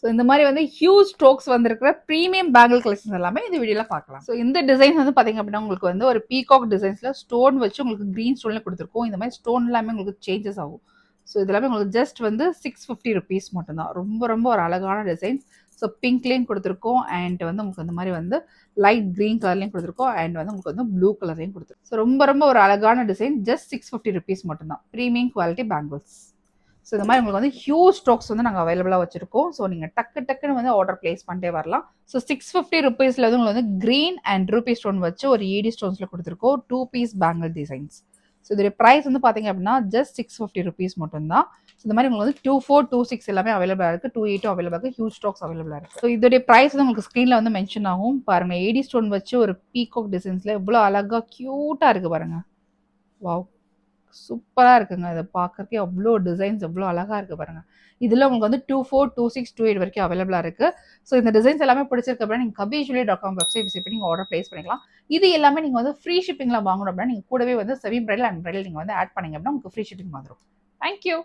So இந்த மாதிரி வந்து ஹியூஜ் ஸ்ட்ரோக்ஸ் வந்திருக்கிற ப்ரீமியம் பேங்கிள் கலெக்ஷன்ஸ் எல்லாமே இந்த வீடியோவில் பார்க்கலாம். ஸோ இந்த டிசைன்ஸ் வந்து பார்த்தீங்க அப்படின்னா உங்களுக்கு வந்து ஒரு பீகாக் டிசைன்ஸில் ஸ்டோன் வச்சு உங்களுக்கு க்ரீன் ஸ்டோனில் கொடுத்துருக்கோம். இந்த மாதிரி ஸ்டோன் எல்லாமே உங்களுக்கு சேஞ்சஸ் ஆகும். ஸோ இது எல்லாமே உங்களுக்கு ஜஸ்ட் வந்து 650 rupees மட்டும்தான். ரொம்ப ரொம்ப ஒரு அழகான டிசைன்ஸ். ஸோ பிங்க்லேயும் கொடுத்துருக்கோம் அண்ட் வந்து உங்களுக்கு இந்த மாதிரி வந்து லைட் க்ரீன் கலர்லையும் கொடுத்துருக்கோம் அண்ட் வந்து உங்களுக்கு வந்து ப்ளூ கலர்லையும் கொடுத்துருக்கோம். ஸோ ரொம்ப ரொம்ப ஒரு அழகான டிசைன். ஜஸ்ட் 650 rupees மட்டும்தான். Premium quality bangles. ஸோ இந்த மாதிரி உங்களுக்கு வந்து ஹியூஜ் ஸ்டாக்ஸ் வந்து நாங்கள் அவைலபிளாக வச்சிருக்கோம். ஸோ நீங்கள் டக்குன்னு வந்து ஆர்டர் பிளேஸ் பண்ணிட்டே வரலாம். ஸோ 650 rupeesல வந்து உங்களுக்கு வந்து கிரீன் அண்ட் ரூபி ஸ்டோன் வச்சு ஒரு ED ஸ்டோன்ஸில் கொடுத்துருக்கோம் 2 piece பேங்கிள் டிசைன்ஸ். ஸோ இதோட ப்ரைஸ் வந்து பார்த்தீங்க அப்படின்னா ஜஸ்ட் 650 rupees மட்டும்தான். ஸோ இந்த மாதிரி உங்களுக்கு வந்து 24, 26 எல்லாமே அவைலபிளாக இருக்குது. 28 அவைலபிளாக இருக்குது. ஹியூஜ் ஸ்டாக்ஸ் அவைலபிளாக இருக்குது. ஸோ இதோடைய ப்ரைஸ் வந்து உங்களுக்கு ஸ்க்ரீனில் வந்து மென்ஷன் ஆகும். பாருங்கள், ED ஸ்டோன் வச்சு ஒரு பீகாக் டிசைன்ஸில் எவ்வளோ அழகாக க்யூட்டாக இருக்குது பாருங்கள். வாவ், சூப்பராக இருக்குங்க. இதை பார்க்கறதுக்கே அவ்வளோ டிசைன்ஸ் எவ்வளோ அழகாக இருக்குது பாருங்கள். இதில் உங்களுக்கு வந்து 24, 26, 28 வரைக்கும் அவைலபிளாக இருக்குது. ஸோ இந்த டிசைன்ஸ் எல்லாமே பிடிச்சிருக்கு அப்படின்னா நீங்கள் kabijewelry.com வெப்சைட் விசிட் பண்ணி நீங்கள் ஆர்டர் பிளேஸ் பண்ணிக்கலாம். இது எல்லாமே நீங்கள் வந்து ஃப்ரீ ஷிப்பிங்கில் வாங்கணும் அப்படின்னா நீங்கள் கூடவே வந்து செமி பிரைடல் அண்ட் பிரைடல் நீங்கள் வந்து ஆட் பண்ணிங்க அப்படின்னா உங்களுக்கு ஃப்ரீ ஷிப்பிங் வந்துடும். தேங்க்யூ.